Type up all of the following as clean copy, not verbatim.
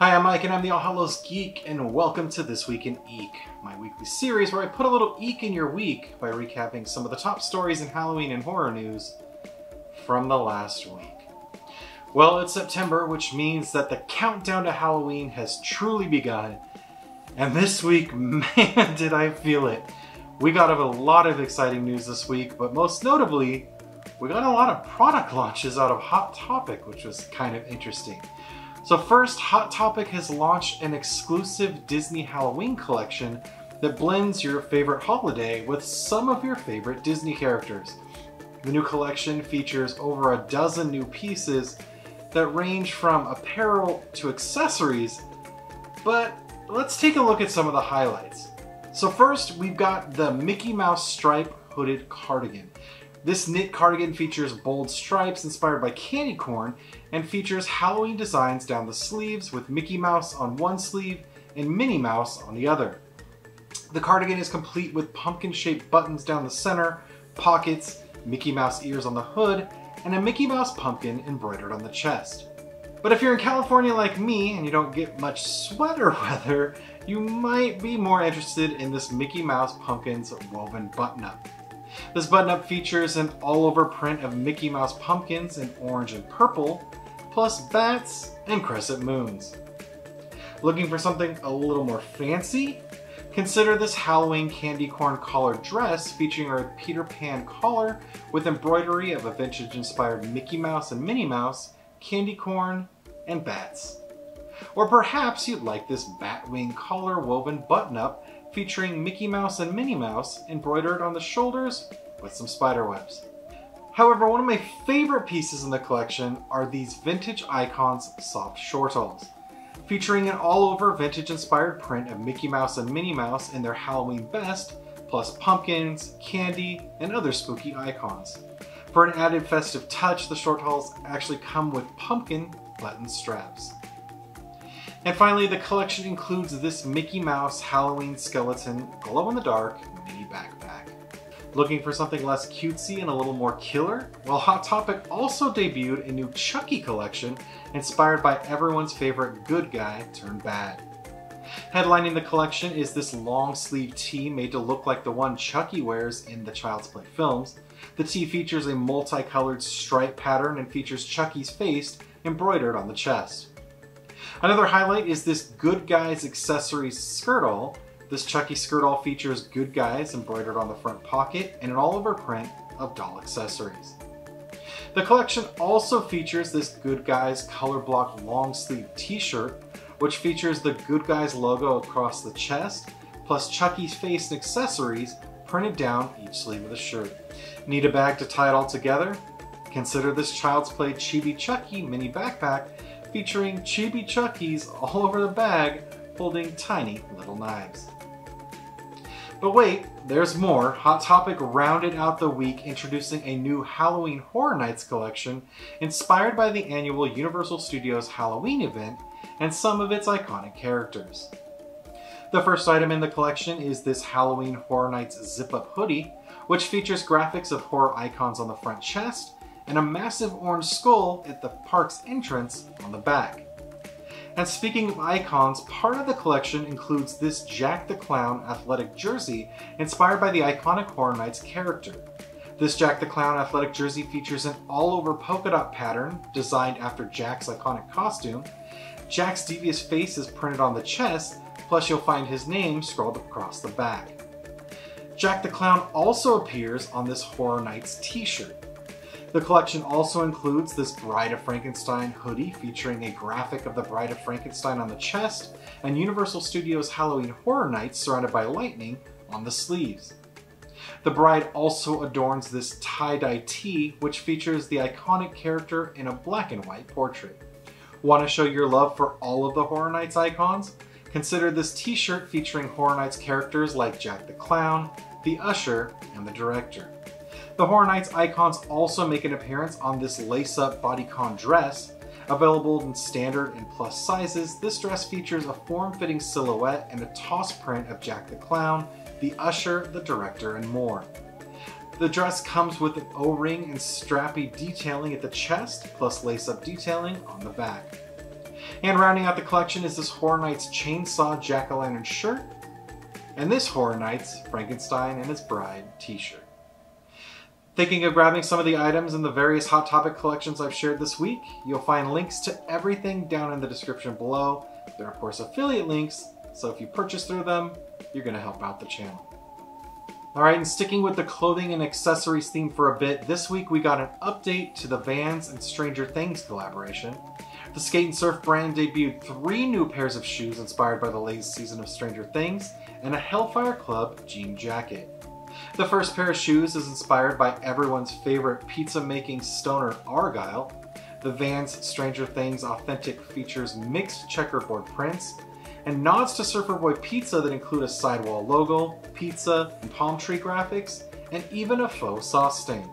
Hi, I'm Mike and I'm the Hallows Geek, and welcome to This Week in Eek, my weekly series where I put a little eek in your week by recapping some of the top stories in Halloween and horror news from the last week. Well, it's September, which means that the countdown to Halloween has truly begun, and this week, man, did I feel it. We got a lot of exciting news this week, but most notably, we got a lot of product launches out of Hot Topic, which was kind of interesting. So first, Hot Topic has launched an exclusive Disney Halloween collection that blends your favorite holiday with some of your favorite Disney characters. The new collection features over a dozen new pieces that range from apparel to accessories, but let's take a look at some of the highlights. So first, we've got the Mickey Mouse stripe hooded cardigan. This knit cardigan features bold stripes inspired by candy corn and features Halloween designs down the sleeves with Mickey Mouse on one sleeve and Minnie Mouse on the other. The cardigan is complete with pumpkin-shaped buttons down the center, pockets, Mickey Mouse ears on the hood, and a Mickey Mouse pumpkin embroidered on the chest. But if you're in California like me and you don't get much sweater weather, you might be more interested in this Mickey Mouse pumpkin's woven button-up. This button-up features an all-over print of Mickey Mouse pumpkins in orange and purple, plus bats and crescent moons. Looking for something a little more fancy? Consider this Halloween candy corn collar dress featuring a Peter Pan collar with embroidery of a vintage-inspired Mickey Mouse and Minnie Mouse, candy corn, and bats. Or perhaps you'd like this Batwing collar woven button-up featuring Mickey Mouse and Minnie Mouse embroidered on the shoulders with some spider webs. However, one of my favorite pieces in the collection are these Vintage Icons soft shortalls, featuring an all-over vintage-inspired print of Mickey Mouse and Minnie Mouse in their Halloween best, plus pumpkins, candy, and other spooky icons. For an added festive touch, the shortalls actually come with pumpkin button straps. And finally, the collection includes this Mickey Mouse Halloween skeleton glow-in-the-dark mini backpack. Looking for something less cutesy and a little more killer? Well, Hot Topic also debuted a new Chucky collection inspired by everyone's favorite good guy turned bad. Headlining the collection is this long-sleeve tee made to look like the one Chucky wears in the Child's Play films. The tee features a multicolored stripe pattern and features Chucky's face embroidered on the chest. Another highlight is this Good Guys accessories skirtall. This Chucky skirtall features Good Guys embroidered on the front pocket and an all-over print of doll accessories. The collection also features this Good Guys color block long sleeve t-shirt, which features the Good Guys logo across the chest, plus Chucky's face and accessories printed down each sleeve of the shirt. Need a bag to tie it all together? Consider this Child's Play Chibi Chucky mini backpack featuring Chibi Chuckies all over the bag holding tiny little knives. But wait, there's more. Hot Topic rounded out the week introducing a new Halloween Horror Nights collection inspired by the annual Universal Studios Halloween event and some of its iconic characters. The first item in the collection is this Halloween Horror Nights zip-up hoodie, which features graphics of horror icons on the front chest and a massive orange skull at the park's entrance on the back. And speaking of icons, part of the collection includes this Jack the Clown athletic jersey inspired by the iconic Horror Nights character. This Jack the Clown athletic jersey features an all-over polka dot pattern designed after Jack's iconic costume. Jack's devious face is printed on the chest, plus you'll find his name scrolled across the back. Jack the Clown also appears on this Horror Nights t-shirt. The collection also includes this Bride of Frankenstein hoodie featuring a graphic of the Bride of Frankenstein on the chest and Universal Studios Halloween Horror Nights surrounded by lightning on the sleeves. The bride also adorns this tie-dye tee, which features the iconic character in a black and white portrait. Want to show your love for all of the Horror Nights icons? Consider this t-shirt featuring Horror Nights characters like Jack the Clown, the Usher, and the Director. The Horror Nights icons also make an appearance on this lace-up bodycon dress. Available in standard and plus sizes, this dress features a form-fitting silhouette and a toss print of Jack the Clown, the Usher, the Director, and more. The dress comes with an O-ring and strappy detailing at the chest, plus lace-up detailing on the back. And rounding out the collection is this Horror Nights Chainsaw Jack-o'-lantern shirt, and this Horror Nights Frankenstein and His Bride t-shirt. Thinking of grabbing some of the items in the various Hot Topic collections I've shared this week? You'll find links to everything down in the description below. They're of course affiliate links, so if you purchase through them, you're going to help out the channel. Alright, and sticking with the clothing and accessories theme for a bit, this week we got an update to the Vans and Stranger Things collaboration. The Skate and Surf brand debuted 3 new pairs of shoes inspired by the latest season of Stranger Things, and a Hellfire Club jean jacket. The first pair of shoes is inspired by everyone's favorite pizza-making stoner Argyle. The Vans Stranger Things authentic features mixed checkerboard prints, and nods to Surfer Boy pizza that include a sidewall logo, pizza, and palm tree graphics, and even a faux sauce stain.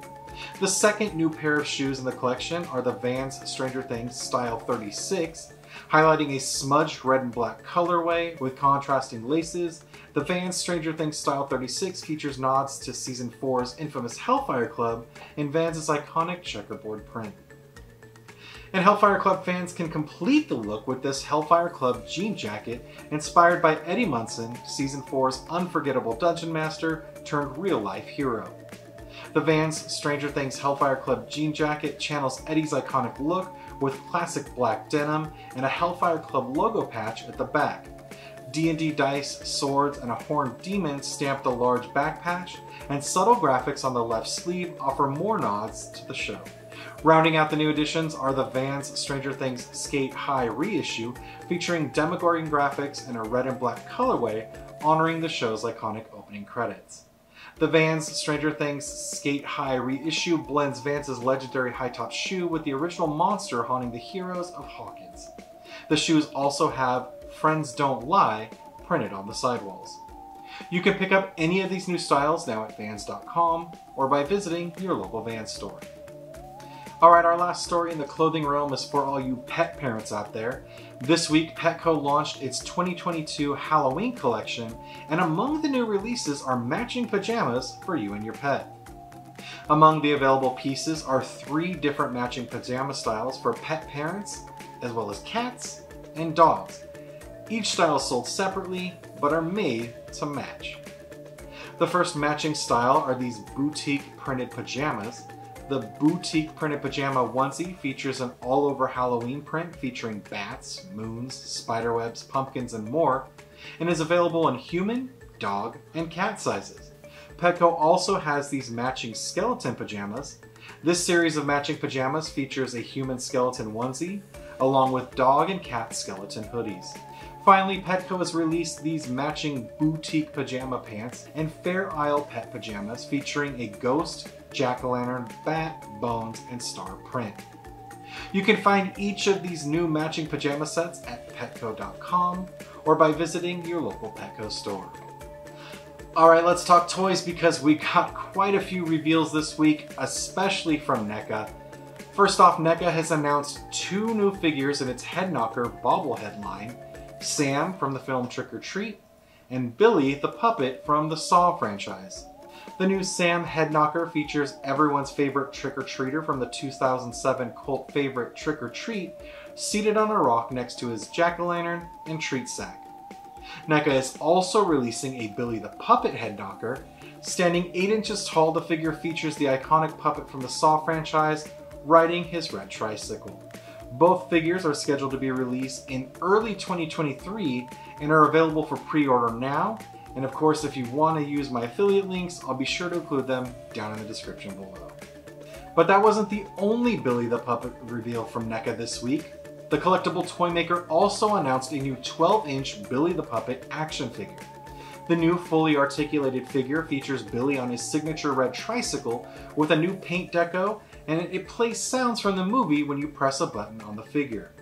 The second new pair of shoes in the collection are the Vans Stranger Things Style 36, highlighting a smudged red and black colorway with contrasting laces. The Vans Stranger Things Style 36 features nods to Season 4's infamous Hellfire Club and Vans' iconic checkerboard print. And Hellfire Club fans can complete the look with this Hellfire Club jean jacket inspired by Eddie Munson, Season 4's unforgettable dungeon master turned real-life hero. The Vans Stranger Things Hellfire Club jean jacket channels Eddie's iconic look with classic black denim and a Hellfire Club logo patch at the back. D&D dice, swords, and a horned demon stamp the large back patch, and subtle graphics on the left sleeve offer more nods to the show. Rounding out the new additions are the Vans Stranger Things Skate High reissue, featuring Demogorgon graphics and a red and black colorway, honoring the show's iconic opening credits. The Vans Stranger Things Skate High reissue blends Vans' legendary high-top shoe with the original monster haunting the heroes of Hawkins. The shoes also have "Friends Don't Lie" printed on the sidewalls. You can pick up any of these new styles now at Vans.com or by visiting your local Vans store. Alright, our last story in the clothing realm is for all you pet parents out there. This week, Petco launched its 2022 Halloween collection, and among the new releases are matching pajamas for you and your pet. Among the available pieces are 3 different matching pajama styles for pet parents, as well as cats and dogs. Each style is sold separately, but are made to match. The first matching style are these boutique printed pajamas. The boutique printed pajama onesie features an all-over Halloween print featuring bats, moons, spiderwebs, pumpkins, and more, and is available in human, dog, and cat sizes. Petco also has these matching skeleton pajamas. This series of matching pajamas features a human skeleton onesie, along with dog and cat skeleton hoodies. Finally, Petco has released these matching boutique pajama pants and Fair Isle pet pajamas featuring a ghost, jack-o'-lantern, bat, bones, and star print. You can find each of these new matching pajama sets at Petco.com or by visiting your local Petco store. Alright, let's talk toys because we got quite a few reveals this week, especially from NECA. First off, NECA has announced 2 new figures in its Head Knocker bobblehead line. Sam from the film Trick or Treat, and Billy the Puppet from the Saw franchise. The new Sam Head Knocker features everyone's favorite trick-or-treater from the 2007 cult favorite Trick or Treat, seated on a rock next to his jack-o'-lantern and treat sack. NECA is also releasing a Billy the Puppet Head Knocker. Standing 8 inches tall, the figure features the iconic puppet from the Saw franchise, riding his red tricycle. Both figures are scheduled to be released in early 2023 and are available for pre-order now. And of course, if you want to use my affiliate links, I'll be sure to include them down in the description below. But that wasn't the only Billy the Puppet reveal from NECA this week. The collectible toy maker also announced a new 12-inch Billy the Puppet action figure. The new fully articulated figure features Billy on his signature red tricycle with a new paint deco, and it plays sounds from the movie when you press a button on the figure.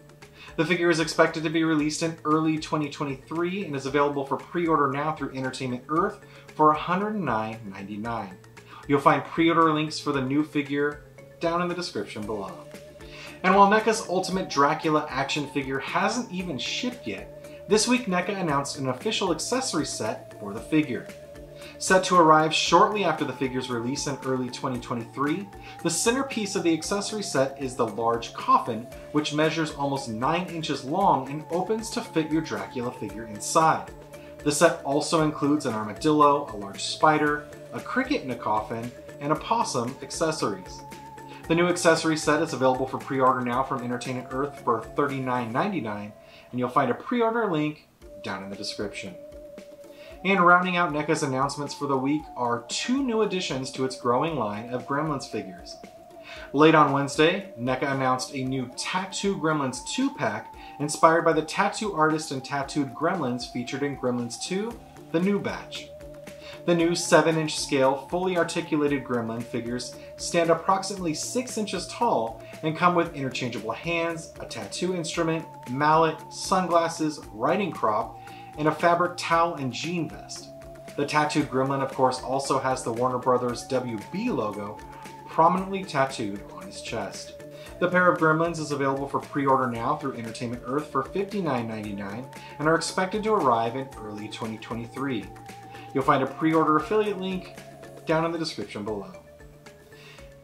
The figure is expected to be released in early 2023 and is available for pre-order now through Entertainment Earth for $109.99. You'll find pre-order links for the new figure down in the description below. And while NECA's Ultimate Dracula action figure hasn't even shipped yet, this week NECA announced an official accessory set for the figure. Set to arrive shortly after the figure's release in early 2023, the centerpiece of the accessory set is the large coffin, which measures almost 9 inches long and opens to fit your Dracula figure inside. The set also includes an armadillo, a large spider, a cricket in a coffin, and a possum accessories. The new accessory set is available for pre-order now from Entertainment Earth for $39.99, and you'll find a pre-order link down in the description. And rounding out NECA's announcements for the week are 2 new additions to its growing line of Gremlins figures. Late on Wednesday, NECA announced a new Tattoo Gremlins 2-pack inspired by the tattoo artist and tattooed Gremlins featured in Gremlins 2, the new batch. The new 7-inch scale, fully articulated Gremlin figures stand approximately 6 inches tall and come with interchangeable hands, a tattoo instrument, mallet, sunglasses, riding crop, and a fabric towel and jean vest. The tattooed Gremlin, of course, also has the Warner Brothers WB logo prominently tattooed on his chest. The pair of Gremlins is available for pre-order now through Entertainment Earth for $59.99 and are expected to arrive in early 2023. You'll find a pre-order affiliate link down in the description below.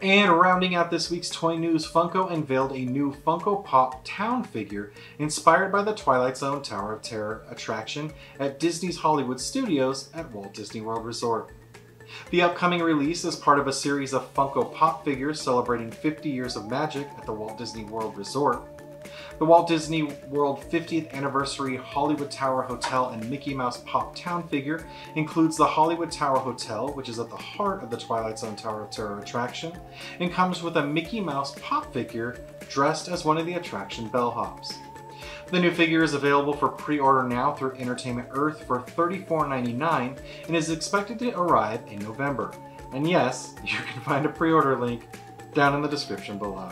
And rounding out this week's toy news, Funko unveiled a new Funko Pop Town figure inspired by the Twilight Zone Tower of Terror attraction at Disney's Hollywood Studios at Walt Disney World Resort. The upcoming release is part of a series of Funko Pop figures celebrating 50 years of magic at the Walt Disney World Resort. The Walt Disney World 50th Anniversary Hollywood Tower Hotel and Mickey Mouse Pop Town figure includes the Hollywood Tower Hotel, which is at the heart of the Twilight Zone Tower of Terror attraction, and comes with a Mickey Mouse Pop figure dressed as one of the attraction bellhops. The new figure is available for pre-order now through Entertainment Earth for $34.99 and is expected to arrive in November. And yes, you can find a pre-order link down in the description below.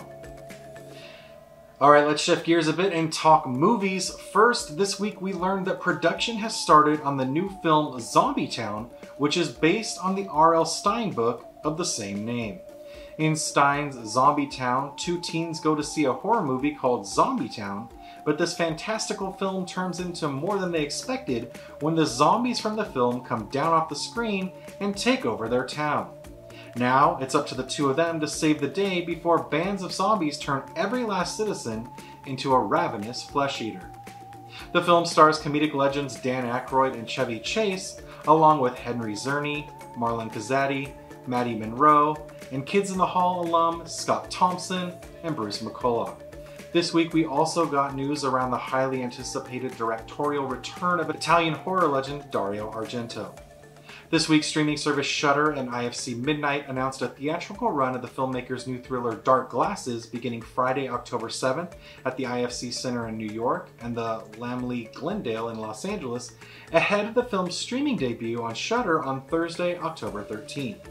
Alright, let's shift gears a bit and talk movies. First, this week we learned that production has started on the new film Zombie Town, which is based on the R.L. Stine book of the same name. In Stine's Zombie Town, 2 teens go to see a horror movie called Zombie Town, but this fantastical film turns into more than they expected when the zombies from the film come down off the screen and take over their town. Now, it's up to the 2 of them to save the day before bands of zombies turn every last citizen into a ravenous flesh eater. The film stars comedic legends Dan Aykroyd and Chevy Chase, along with Henry Czerny, Marlon Kazadi, Maddie Monroe, and Kids in the Hall alum Scott Thompson and Bruce McCullough. This week we also got news around the highly anticipated directorial return of Italian horror legend Dario Argento. This week's streaming service Shudder and IFC Midnight announced a theatrical run of the filmmaker's new thriller Dark Glasses beginning Friday, October 7th at the IFC Center in New York and the Laemmle Glendale in Los Angeles, ahead of the film's streaming debut on Shudder on Thursday, October 13th.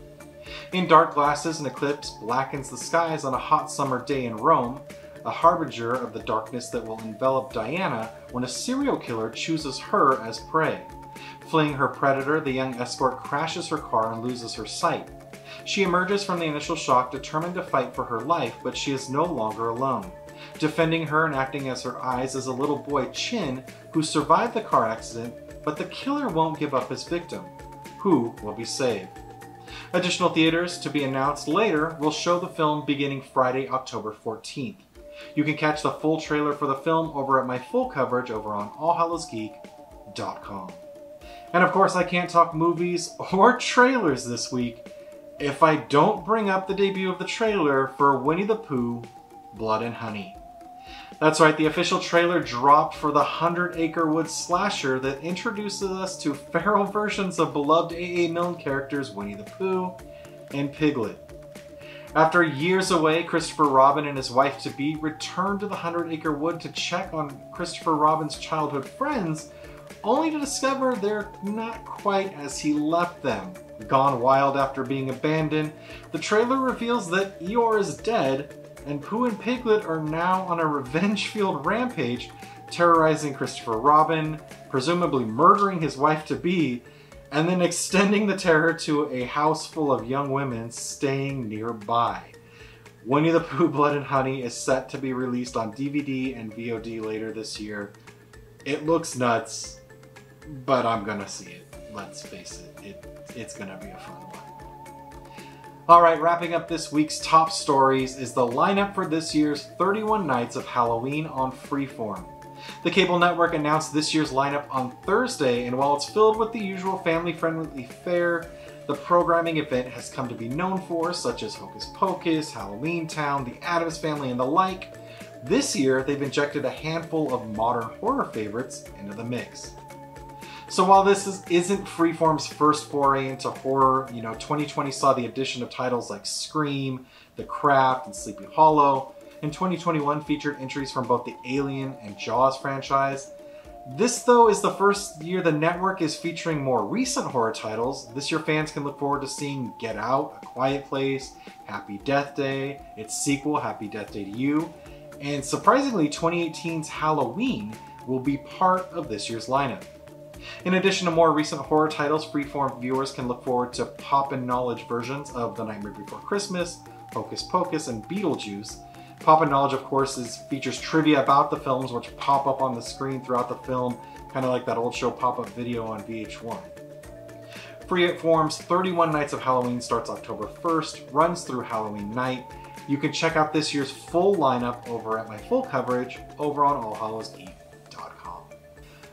In Dark Glasses, an eclipse blackens the skies on a hot summer day in Rome, a harbinger of the darkness that will envelop Diana when a serial killer chooses her as prey. Fleeing her predator, the young escort crashes her car and loses her sight. She emerges from the initial shock determined to fight for her life, but she is no longer alone. Defending her and acting as her eyes is a little boy, Chin, who survived the car accident, but the killer won't give up his victim. Who will be saved? Additional theaters, to be announced later, will show the film beginning Friday, October 14th. You can catch the full trailer for the film over at my full coverage over on allhallowsgeek.com. And of course, I can't talk movies or trailers this week if I don't bring up the debut of the trailer for Winnie the Pooh, Blood and Honey. That's right, the official trailer dropped for the 100 Acre Woods slasher that introduces us to feral versions of beloved A.A. Milne characters Winnie the Pooh and Piglet. After years away, Christopher Robin and his wife-to-be returned to the 100 Acre Wood to check on Christopher Robin's childhood friends, only to discover they're not quite as he left them. Gone wild after being abandoned, the trailer reveals that Eeyore is dead, and Pooh and Piglet are now on a revenge-fueled rampage, terrorizing Christopher Robin, presumably murdering his wife-to-be, and then extending the terror to a house full of young women staying nearby. Winnie the Pooh Blood and Honey is set to be released on DVD and VOD later this year. It looks nuts, but I'm gonna see it. Let's face it, It's gonna be a fun one. Alright, wrapping up this week's top stories is the lineup for this year's 31 Nights of Halloween on Freeform. The cable network announced this year's lineup on Thursday, and while it's filled with the usual family-friendly fare, the programming event has come to be known for, such as Hocus Pocus, Halloween Town, The Addams Family, and the like. This year, they've injected a handful of modern horror favorites into the mix. So while this isn't Freeform's first foray into horror, 2020 saw the addition of titles like Scream, The Craft, and Sleepy Hollow, and 2021 featured entries from both the Alien and Jaws franchise. This, though, is the first year the network is featuring more recent horror titles. This year fans can look forward to seeing Get Out, A Quiet Place, Happy Death Day, its sequel, Happy Death Day to You, and surprisingly 2018's Halloween will be part of this year's lineup. In addition to more recent horror titles, Freeform viewers can look forward to Poppin' Knowledge versions of The Nightmare Before Christmas, Hocus Pocus, and Beetlejuice. Poppin' Knowledge, of course, features trivia about the films which pop up on the screen throughout the film, kind of like that old show pop-up video on VH1. Freeform's 31 Nights of Halloween starts October 1st, runs through Halloween night. You can check out this year's full lineup over at my full coverage over on allhallowsgeek.com.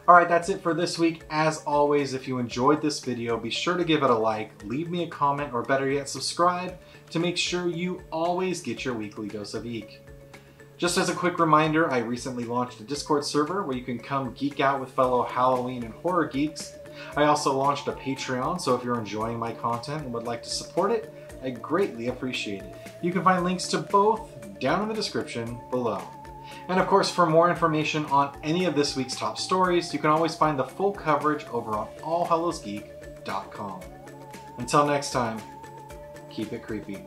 Alright, that's it for this week. As always, if you enjoyed this video, be sure to give it a like, leave me a comment, or better yet, subscribe to make sure you always get your weekly dose of Eek. Just as a quick reminder, I recently launched a Discord server where you can come geek out with fellow Halloween and horror geeks. I also launched a Patreon, so if you're enjoying my content and would like to support it, I greatly appreciate it. You can find links to both down in the description below. And of course, for more information on any of this week's top stories, you can always find the full coverage over on allhallowsgeek.com. Until next time, keep it creepy.